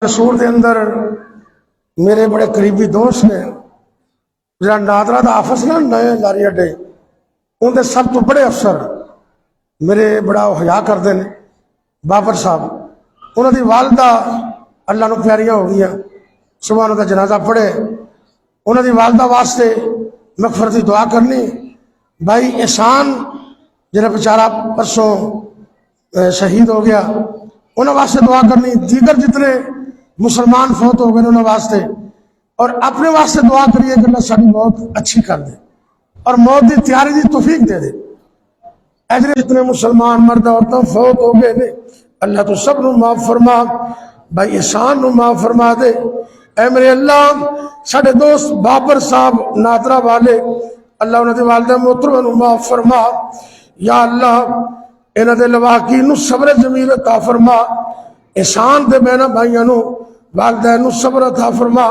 قصور دے اندر میرے بڑے قریبی دوست نے جہاں نادرا دا آفس نا نئے لاری اڈے اندر سب تو بڑے افسر میرے بڑا حیا کرتے ہیں بابر صاحب انہوں دی والدہ اللہ نو پیاریاں ہو گئی صبح انہوں دا جنازہ پڑھے انہوں دی والدہ واسطے مغفرت دی دعا کرنی بھائی احسان جنہیں بیچارہ پرسوں شہید ہو گیا انہوں واسطے دعا کرنی دیگر جتنے مسلمان فوت ہو گئے انہوں واسطے اور اپنے واسطے دعا کریے کہ اللہ ساری موت اچھی کر دے اور موت دی تیاری دی توفیق دے دے ایسے جتنے مسلمان مرد عورتوں فوت ہو گئے نے اللہ تو سب نو معاف فرما بھائی احسان نو معاف فرما دے اے میرے اللہ ساڑھے دوست بابر صاحب نادرا والے اللہ انہوں نے والدہ محترمہ نو معاف فرما یا اللہ انہوں نے لواقی نو صبر جمیل عطا فرما احسان دے بہنا بھائیاں نو والدہ نو صبر عطا فرما